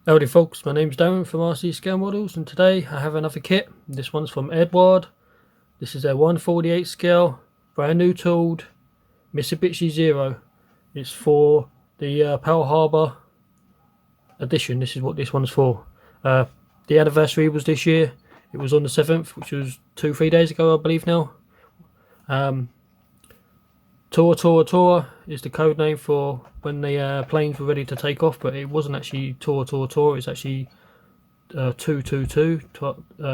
Howdy folks, my name's Darren from RC Scale Models, and today I have another kit. This one's from Eduard. This is their 1/48 scale, brand new tooled Mitsubishi Zero. It's for the Pearl Harbor edition. This is what this one's for. The anniversary was this year. It was on the 7th, which was 2-3 days ago I believe now. TORA TORA TORA is the code name for when the planes were ready to take off, but it wasn't actually TORA TORA TORA, it's actually 222,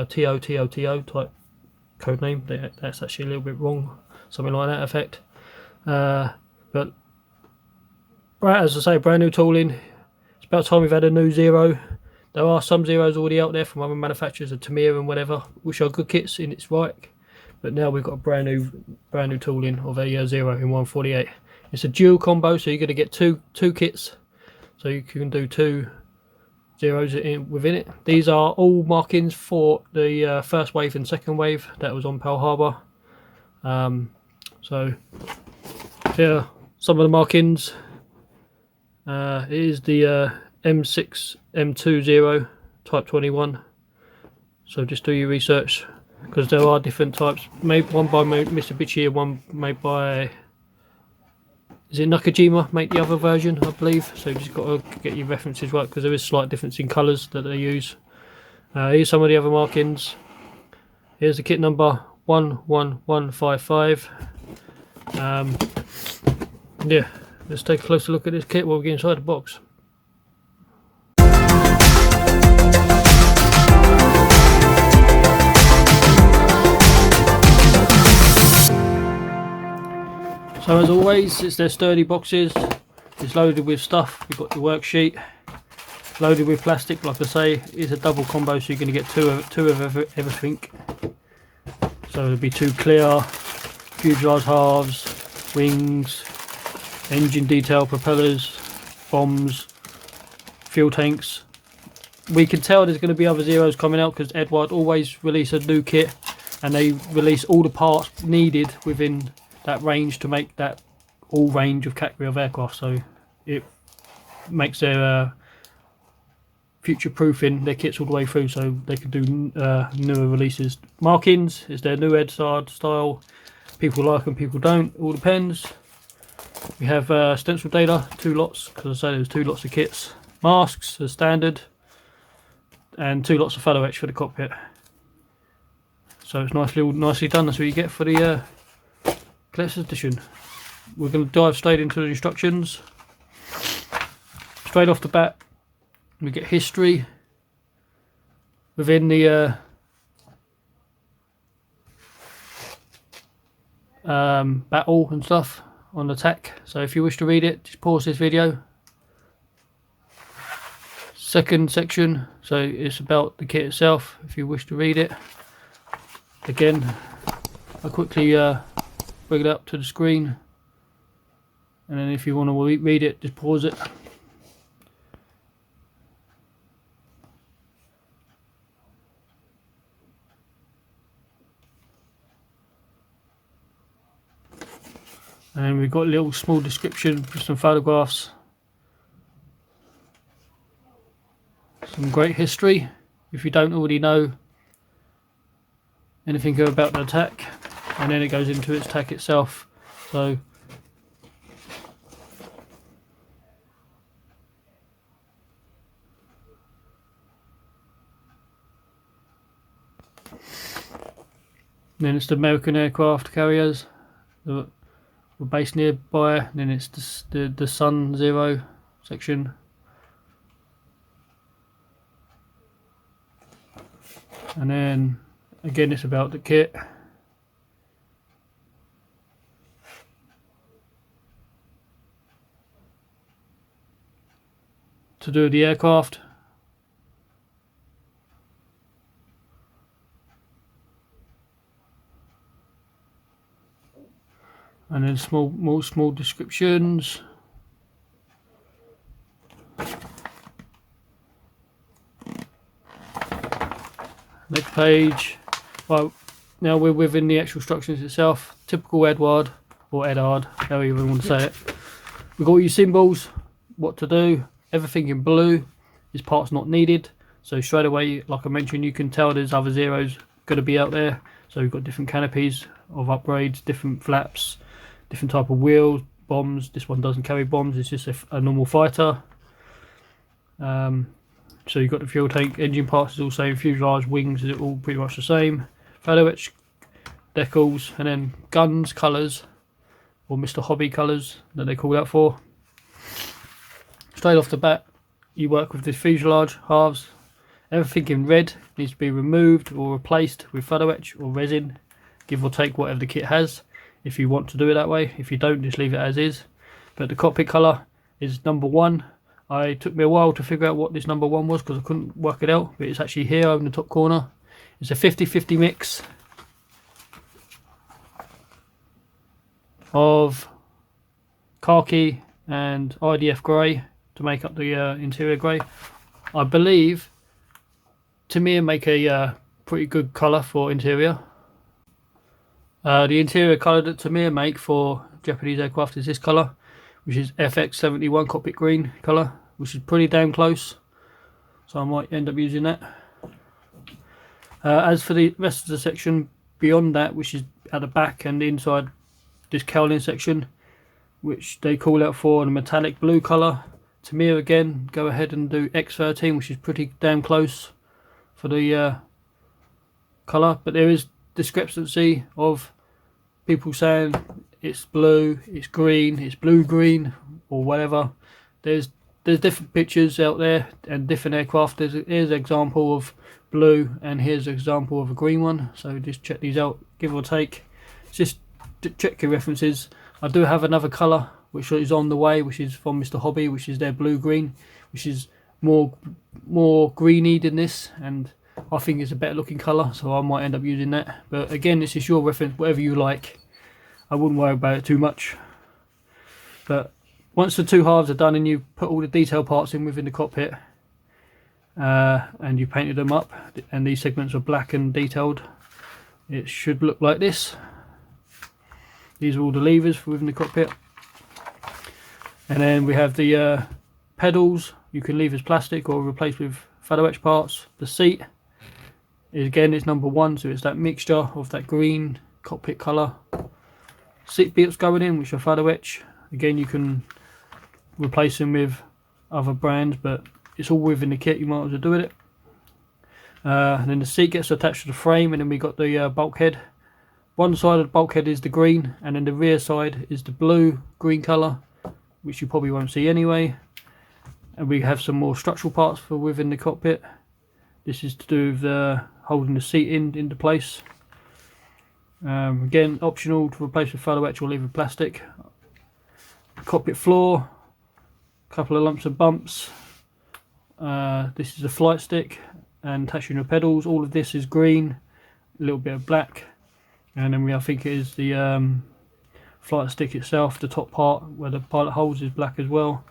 TO type code name. That's actually a little bit wrong, something like that effect. But right, as I say, brand new tooling. It's about time we've had a new Zero. There are some Zeros already out there from other manufacturers, of Tamir and whatever, which are good kits in its right. But now we've got a brand new tooling of a Zero in 1/48. It's a dual combo, so you're going to get two kits, so you can do two Zeros within it. These are all markings for the first wave and second wave that was on Pearl Harbor. So here are some of the markings. It is the M6 M20 Type 21. So just do your research, because there are different types, made one by Mitsubishi and one made by, is it Nakajima, make the other version I believe. So you just got to get your references right, because there is slight difference in colours that they use. Here's some of the other markings. Here's the kit number 11155. Yeah, let's take a closer look at this kit while we get inside the box. So as always, it's their sturdy boxes. It's loaded with stuff. You've got your worksheet, loaded with plastic. Like I say, it's a double combo, so you're going to get two of everything. So it'll be two clear fuselage halves, wings, engine detail, propellers, bombs, fuel tanks. We can tell there's going to be other Zeros coming out, because Eduard always release a new kit and they release all the parts needed within that range to make that all range of category of aircraft. So it makes their future proofing their kits all the way through, so they can do newer releases. Markings is their new Eduard style. People like them, people don't, all depends. We have stencil data, 2 lots, because I say there's 2 lots of kits. Masks as standard, and 2 lots of photo etch for the cockpit. So it's nicely done. That's what you get for the collector's edition. We're going to dive straight into the instructions. Straight off the bat, we get history within the battle and stuff on the attack. So if you wish to read it, just pause this video. Second section, so it's about the kit itself. If you wish to read it, again, I'll quickly bring it up to the screen, and then if you want to read it, just pause it. And we've got a little small description for some photographs, some great history if you don't already know anything about the attack, and then it goes into its attack itself. So then it's the American aircraft carriers that were based nearby. And then it's the Sun Zero section. And then again, it's about the kit. To do the aircraft. And then small descriptions. Next page. Well, now we're within the actual instructions itself. Typical Eduard, or Eduard, however you want to say it. We've got all your symbols, what to do, everything in blue. is parts not needed. So straight away, like I mentioned, you can tell there's other zeros going to be out there. So we've got different canopies of upgrades, different flaps, different type of wheels, bombs. This one doesn't carry bombs, it's just a normal fighter. So you've got the fuel tank, engine parts is all same, fuselage, wings is all pretty much the same. Photo etch, decals, and then guns, colours, or Mr. Hobby colours that they call out for. Straight off the bat, you work with the fuselage halves. Everything in red needs to be removed or replaced with photo etch or resin, give or take whatever the kit has, if you want to do it that way. If you don't, just leave it as is. But the cockpit colour is number 1. It took me a while to figure out what this number 1 was because I couldn't work it out, but it's actually here in the top corner. It's a 50-50 mix of khaki and IDF grey to make up the interior grey. I believe Tamiya make a pretty good colour for interior. The interior colour that Tamiya make for Japanese aircraft is this colour, which is FX71 cockpit green colour, which is pretty damn close, so I might end up using that. As for the rest of the section beyond that, which is at the back and inside this cowling section, which they call out for the metallic blue colour, Tamiya again go ahead and do X13, which is pretty damn close for the colour, but there is discrepancy of people saying it's blue, it's green, it's blue green, or whatever. There's different pictures out there and different aircraft. Here's an example of blue and here's an example of a green one, so just check these out, give or take. Just check your references. I do have another colour which is on the way, which is from Mr. Hobby, which is their blue green, which is more greeny than this, and I think it's a better looking colour, so I might end up using that. But again, this is your reference, whatever you like. I wouldn't worry about it too much. But once the two halves are done and you put all the detail parts in within the cockpit, and you painted them up, and these segments are black and detailed, it should look like this. These are all the levers within the cockpit. And then we have the pedals. You can leave as plastic or replace with photo etch parts. The seat is, again, it's number 1, so it's that mixture of that green cockpit colour. Seat belts going in, which are photo etch. Again, you can replace them with other brands, but it's all within the kit, you might as well do it. And then the seat gets attached to the frame, and then we got the bulkhead. One side of the bulkhead is the green, and then the rear side is the blue green colour, which you probably won't see anyway. And we have some more structural parts for within the cockpit. This is to do with holding the seat into place. Again, optional to replace with photo etch or leave with plastic. Cockpit floor, a couple of lumps of bumps. This is a flight stick and attaching the pedals. All of this is green, a little bit of black, and then I think it is the flight stick itself, the top part where the pilot holds, is black as well.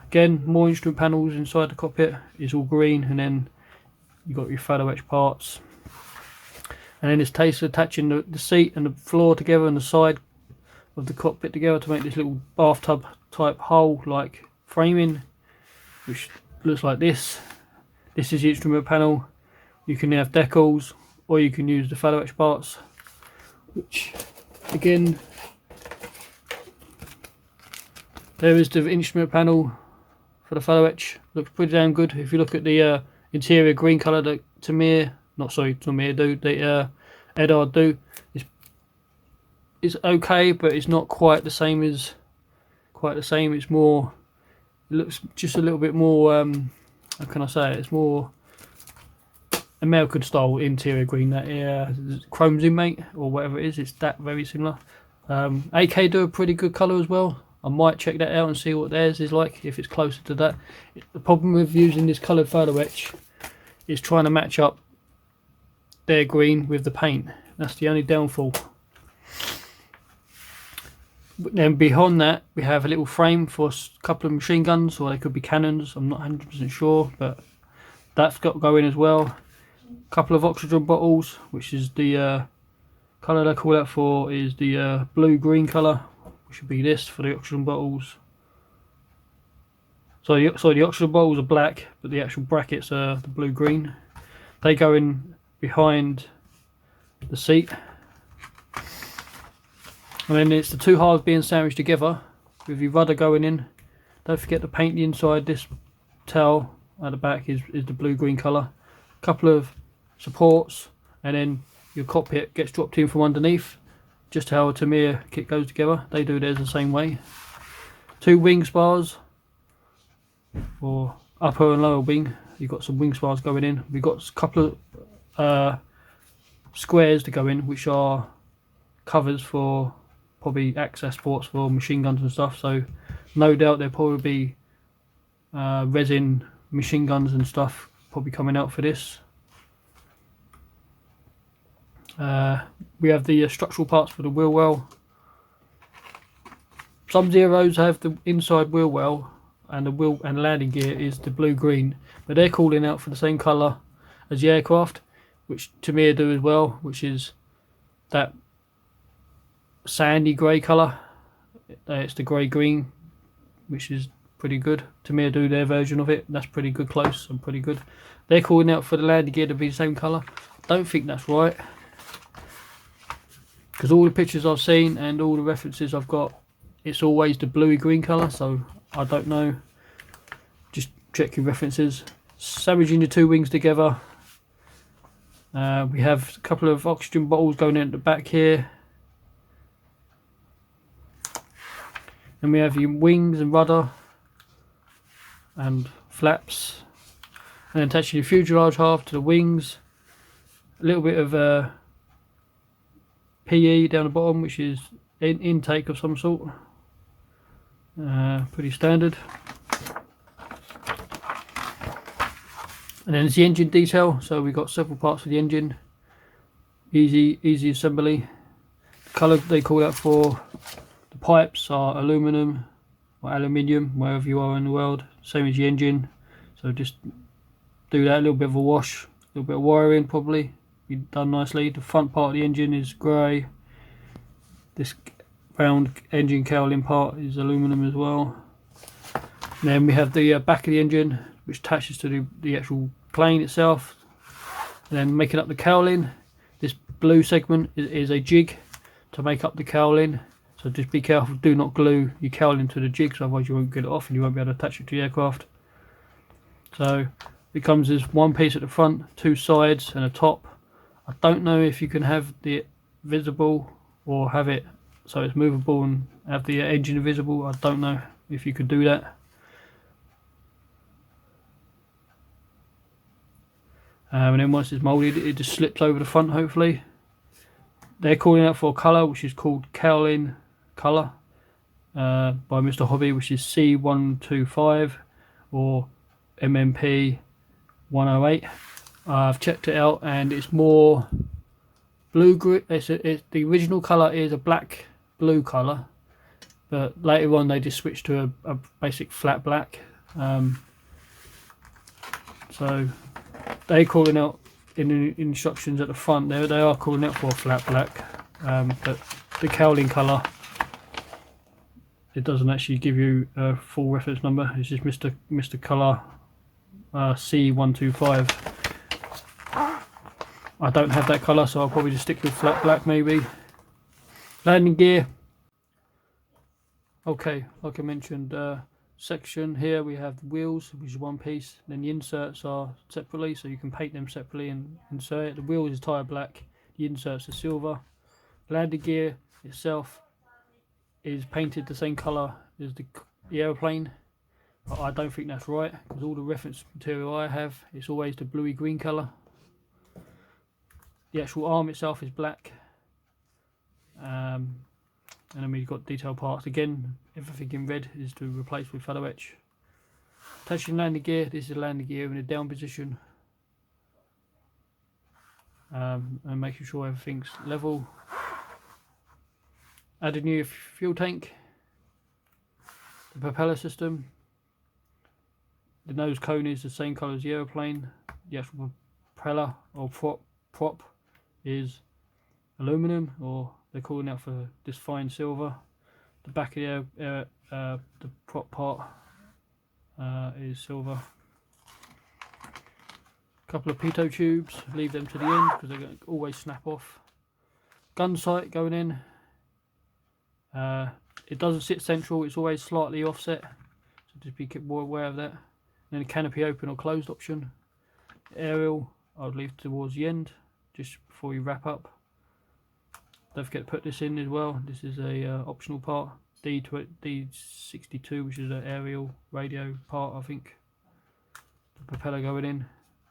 Again, more instrument panels inside the cockpit is all green, and then you've got your photo etch parts. And then it's attaching the seat and the floor together and the side of the cockpit together to make this little bathtub type hole like framing, which looks like this. This is the instrument panel. You can have decals or you can use the photo etch parts, which again, there is the instrument panel for the photo etch. Looks pretty damn good. If you look at the interior green colour that Eduard do, it's okay, but it's not quite the same as it's more, it looks just a little bit more how can I say it, it's more American style interior green, that chrome zoom mate or whatever it is, it's that very similar. AK do a pretty good colour as well. I might check that out and see what theirs is like, if it's closer to that. The problem with using this coloured photo etch is trying to match up their green with the paint. That's the only downfall. But then beyond that, we have a little frame for a couple of machine guns, or they could be cannons, I'm not 100% sure, but that's got going as well. A couple of oxygen bottles, which is the colour they call out for is the blue-green colour, which should be this for the oxygen bottles. So the oxygen bottles are black, but the actual brackets are the blue-green. They go in behind the seat. And then it's the two halves being sandwiched together with your rudder going in. Don't forget to paint the inside. This towel at the back is the blue-green colour. A couple of supports, and then your cockpit gets dropped in from underneath. Just how a Tamiya kit goes together. They do theirs the same way. Two wing spars, or upper and lower wing. You've got some wing spars going in. We've got a couple of squares to go in, which are covers for probably access ports for machine guns and stuff. So no doubt there'll probably be resin machine guns and stuff probably coming out for this. We have the structural parts for the wheel well. Some Zeros have the inside wheel well, and the wheel and landing gear is the blue-green, but they're calling out for the same colour as the aircraft, which Tamiya do as well, which is that sandy grey colour. It's the grey-green, which is pretty good. Tamiya do their version of it. That's pretty good, close and pretty good. They're calling out for the landing gear to be the same colour. Don't think that's right, because all the pictures I've seen and all the references I've got, it's always the bluey-green colour, so I don't know. Just check your references. Sandwiching the two wings together. We have a couple of oxygen bottles going in at the back here. And we have your wings and rudder and flaps. And then attaching your fuselage half to the wings. A little bit of PE down the bottom, which is intake of some sort. Pretty standard. And then it's the engine detail. So we've got several parts for the engine. Easy assembly. The colour they call out for the pipes are aluminum or aluminium, wherever you are in the world. Same as the engine. So just do that, a little bit of a wash, a little bit of wiring probably, be done nicely. The front part of the engine is grey. This round engine cowling part is aluminum as well. And then we have the back of the engine, which attaches to the actual plane itself. And then making up the cowling, this blue segment is a jig to make up the cowling. So just be careful, do not glue your cowling to the jigs, otherwise you won't get it off and you won't be able to attach it to the aircraft. So it comes as one piece at the front, two sides and a top. I don't know if you can have the visible or have it so it's movable and have the engine visible. I don't know if you could do that. And then once it's moulded, it just slips over the front hopefully. They're calling out for a colour which is called cowling colour by Mr. Hobby, which is C125 or MMP 108. I've checked it out and it's more blue green. The original colour is a black blue colour, but later on they just switched to a basic flat black. So they're calling out in the instructions at the front there, they are calling out for a flat black, but the cowling colour, it doesn't actually give you a full reference number. It's just Mr. Colour C125. I don't have that colour, so I'll probably just stick with flat black maybe. Landing gear. Okay, like I mentioned, section here we have the wheels, which is one piece. Then the inserts are separately, so you can paint them separately and insert it. The wheels is tire black, the inserts are silver. Landing gear itself is painted the same colour as the aeroplane, but I don't think that's right, because all the reference material I have, it's always the bluey green colour. The actual arm itself is black, and then we've got detail parts. Again, everything in red is to replace with photo etch. Attaching landing gear, this is landing gear in a down position, and making sure everything's level. Add a new fuel tank, the propeller system. The nose cone is the same colour as the aeroplane. The actual propeller or prop is aluminum, or they're calling out for this fine silver. The back of the prop part is silver. Couple of pitot tubes, leave them to the end because they're going to always snap off. Gun sight going in. It doesn't sit central, it's always slightly offset, so just be more aware of that. And then a canopy open or closed option. Aerial I would leave towards the end just before you wrap up. Don't forget to put this in as well. This is a optional part. D62, which is an aerial radio part, I think. The propeller going in.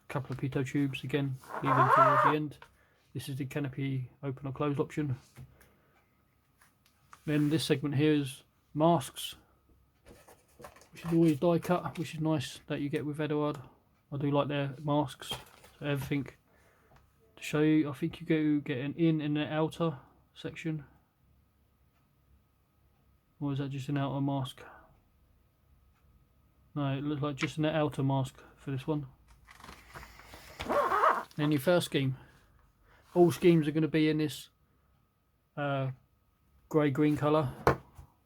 A couple of pitot tubes again, leave them towards the end. This is the canopy open or closed option. Then this segment here is masks, which is always die cut, which is nice that you get with Eduard. I do like their masks. So everything to show you, I think you get an in and an outer section. Or is that just an outer mask? No, it looks like just an outer mask for this one. Then your first scheme. All schemes are going to be in this grey-green colour,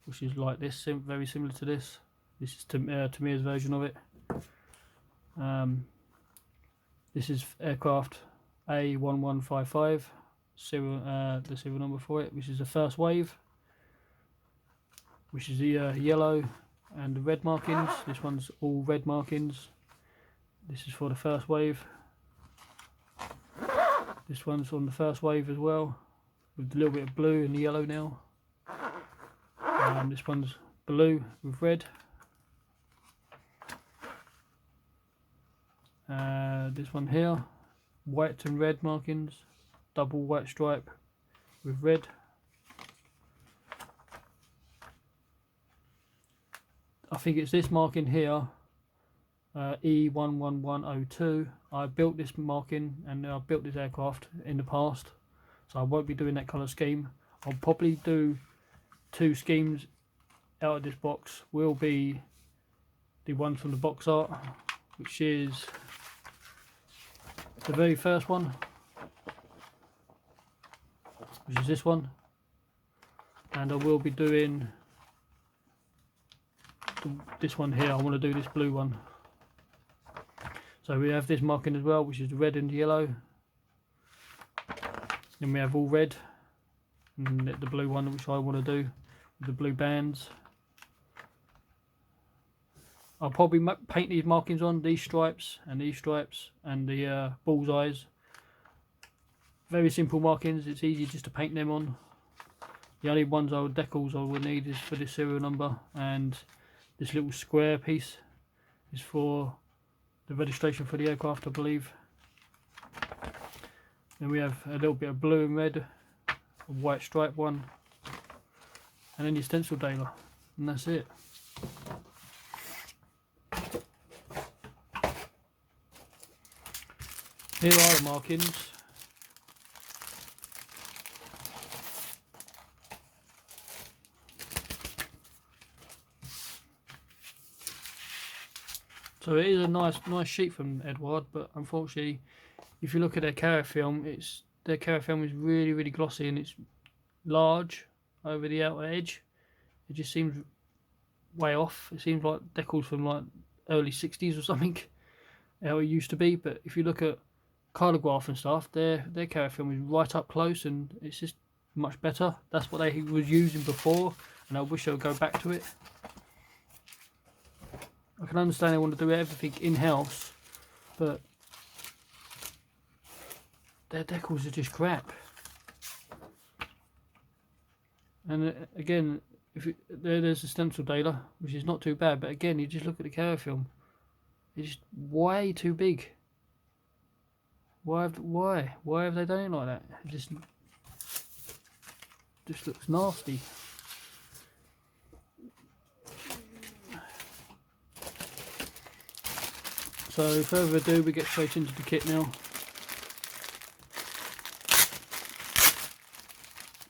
which is like this, very similar to this. This is Tamir's version of it. This is aircraft A1155, the serial number for it, which is the first wave, which is the yellow and the red markings. This one's all red markings. This is for the first wave. This one's on the first wave as well, with a little bit of blue and yellow now. This one's blue with red. This one here, white and red markings, double white stripe with red. I think it's this marking here, E11102. I built this marking and I built this aircraft in the past, so I won't be doing that colour scheme. I'll probably do 2 schemes out of this box. Will be the one from the box art, which is the very first one, which is this one, and I will be doing this one here. I want to do this blue one. So we have this marking as well, which is red and yellow. Then we have all red, and the blue one, which I want to do with the blue bands. I'll probably paint these markings on, these stripes and the bullseyes. Very simple markings, it's easy just to paint them on. The only ones decals I will need is for this serial number, and this little square piece is for the registration for the aircraft, I believe. Then we have a little bit of blue and red, a white stripe one, and then your stencil dailer, and that's it. Here are the markings. So it is a nice sheet from Eduard, but unfortunately, if you look at their carrier film, their carrier film is really glossy, and it's large over the outer edge. It just seems way off. It seems like decals from like early 60s or something, how it used to be. But if you look at Cartograph and stuff, their carrier film is right up close, and it's just much better. That's what they was using before, and I wish I would go back to it. I can understand they want to do everything in-house, but their decals are just crap. And again, there's a stencil dailer, which is not too bad, but again, you just look at the carrier film, it's just way too big. Why have they done it like that? It just looks nasty. So further ado, we get straight into the kit now.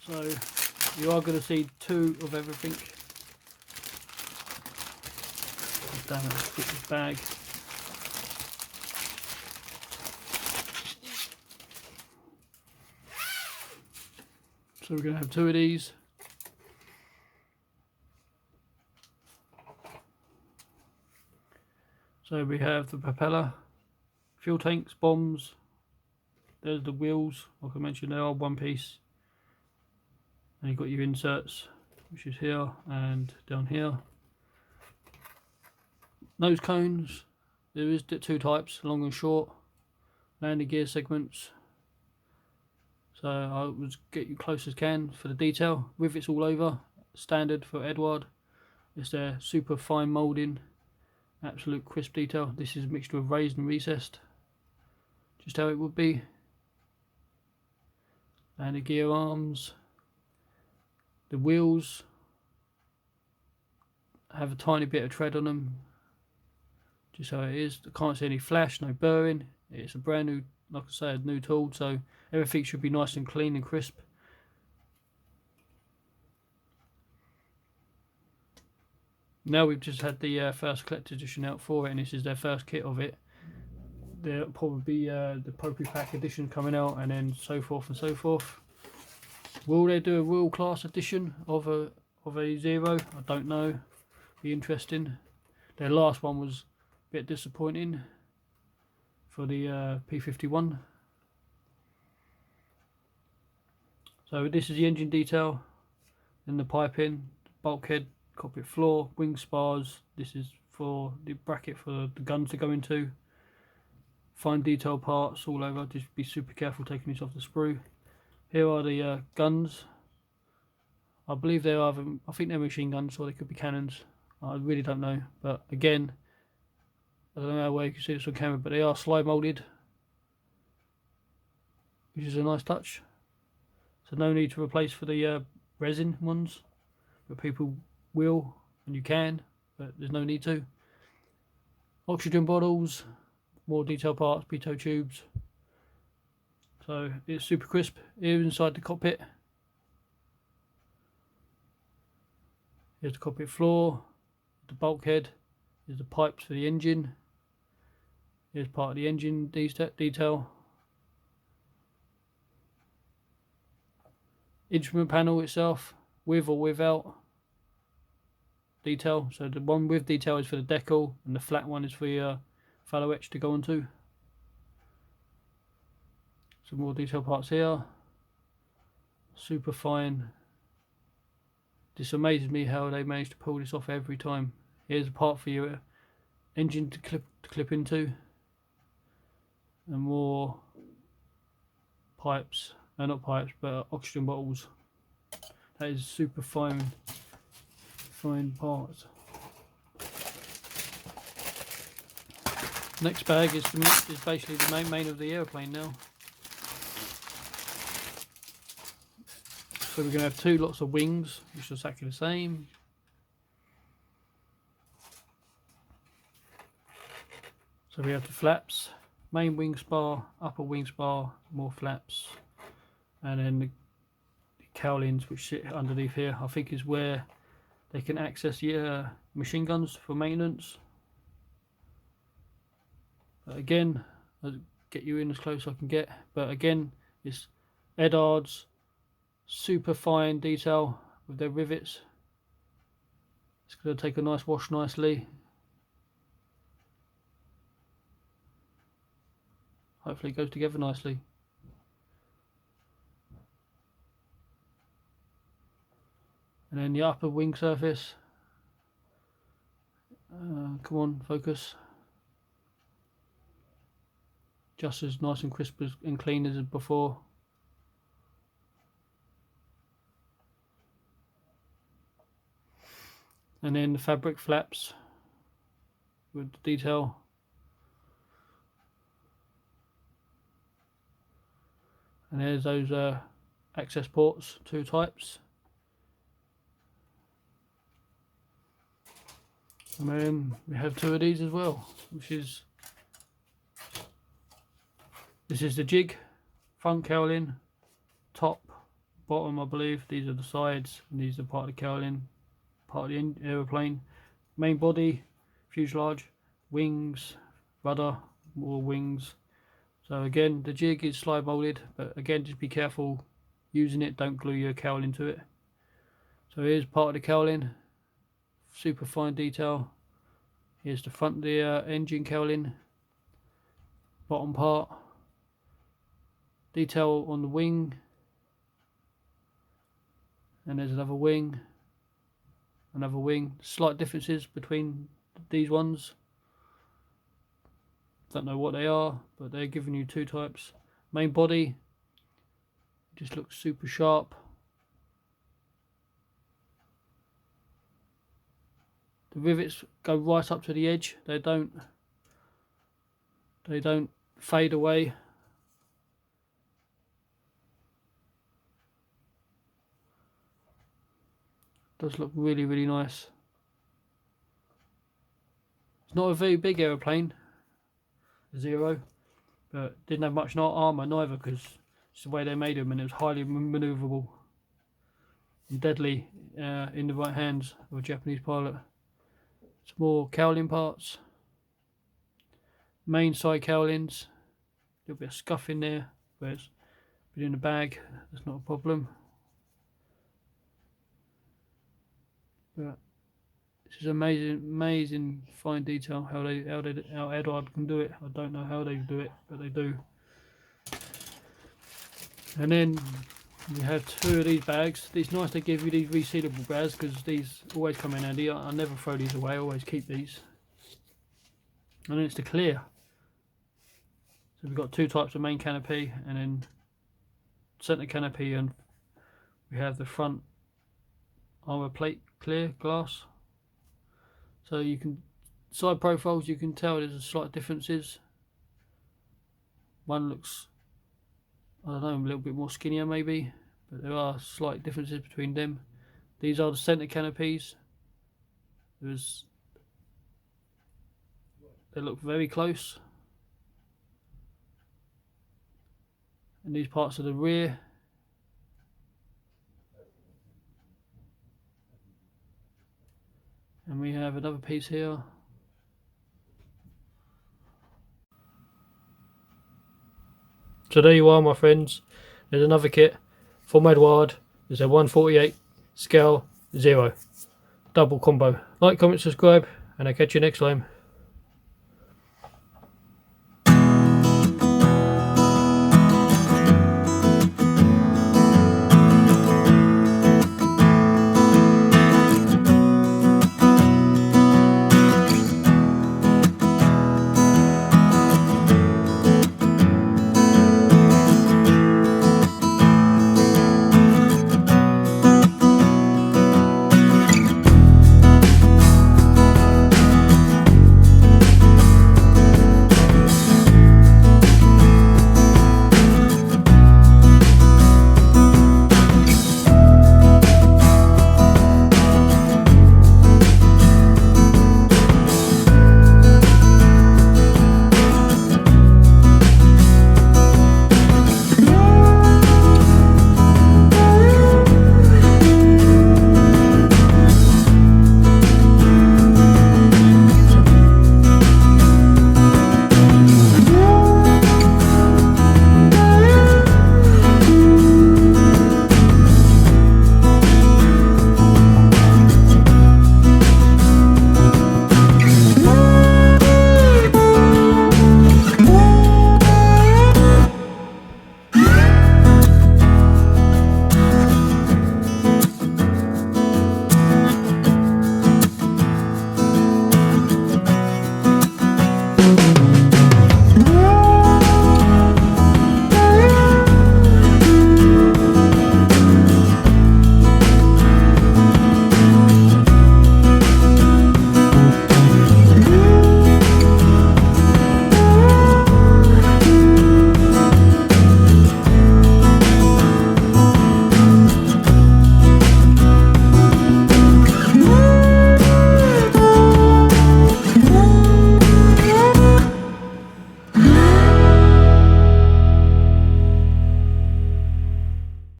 So you are going to see 2 of everything. Damn it, let's get this bag. So we're going to have 2 of these. So we have the propeller, fuel tanks, bombs. There's the wheels, like I mentioned, they are one piece. And you've got your inserts, which is here and down here. Nose cones, there is two types, long and short. Landing gear segments. So I would get you close as can for the detail. Rivets all over, standard for Eduard. It's their super fine moulding, absolute crisp detail. This is a mixture of raised and recessed, just how it would be. And the gear arms, the wheels have a tiny bit of tread on them, just how it is. I can't see any flash, no burring. It's a brand new, like I say, a new tool, so everything should be nice and clean and crisp. Now we've just had the first collector's edition out for it, and this is their first kit of it. There'll probably be the Propeller edition coming out, and then so forth and so forth. Will they do a Royal Class edition of a Zero? I don't know. Be interesting. Their last one was a bit disappointing for the P51. So this is the engine detail, and the piping, bulkhead, cockpit floor, wing spars. This is for the bracket for the guns to go into. Fine detail parts all over. Just be super careful taking this off the sprue. Here are the guns. I believe they're either, I think they're machine guns or they could be cannons. I really don't know. But again, I don't know how well you can see this on camera, but they are slide molded, which is a nice touch. So no need to replace for the resin ones, but people will, and you can, but there's no need to. Oxygen bottles, more detailed parts, pitot tubes. So it's super crisp. Here inside the cockpit, here's the cockpit floor, the bulkhead, here's the pipes for the engine, here's part of the engine detail. Instrument panel itself, with or without detail. So the one with detail is for the decal, and the flat one is for your fallow etch to go onto. Some more detail parts here. Super fine. This amazes me how they manage to pull this off every time. Here's a part for your engine to clip into, and more pipes. Not pipes, but oxygen bottles. That is super fine parts. Next bag is basically the main of the airplane now. So we're going to have two lots of wings, which are exactly the same. So we have the flaps, main wing spar, upper wing spar, more flaps, and then the cowlings which sit underneath here. I think is where they can access your machine guns for maintenance. But again, I'll get you in as close as I can get. But again, it's Eduard's super fine detail with their rivets. It's going to take a nice wash nicely. Hopefully it goes together nicely. And then the upper wing surface. Come on, focus. Just as nice and crisp and clean as before. And then the fabric flaps with the detail. And there's those access ports, two types. And then we have two of these as well, which is, this is the jig, front cowling, top, bottom I believe, these are the sides, and these are part of the cowling, part of the aeroplane, main body, fuselage, wings, rudder, more wings. So again, the jig is slide molded, but again just be careful using it, don't glue your cowling to it. So here's part of the cowling, super fine detail, Here's the front of the engine cowling, bottom part, detail on the wing, and there's another wing, slight differences between these ones. Don't know what they are, but they're giving you two types. Main body just looks super sharp. The rivets go right up to the edge. They don't fade away. Does look really, really nice. It's not a very big aeroplane, Zero, but didn't have much armour neither, because it's the way they made them, and it was highly manoeuvrable and deadly in the right hands of a Japanese pilot. Some more cowling parts, main side cowlings, a little bit of scuff in there, but it's been in the bag, that's not a problem. But this is amazing fine detail. How Eduard can do it. I don't know how they do it, but they do. And then you have two of these bags. It's nice they give you these resealable bags, because these always come in handy. I never throw these away. I always keep these. And then it's the clear. So we've got two types of main canopy, and then centre canopy, and we have the front armour plate clear glass. So you can, side profiles, you can tell there's slight differences. One looks, I don't know, a little bit more skinnier maybe, but there are slight differences between them. These are the centre canopies. They look very close. And these parts are the rear. And we have another piece here. So there you are, my friends. There's another kit from Eduard. There's a 148 scale 0 double combo. Like, comment, subscribe, and I'll catch you next time.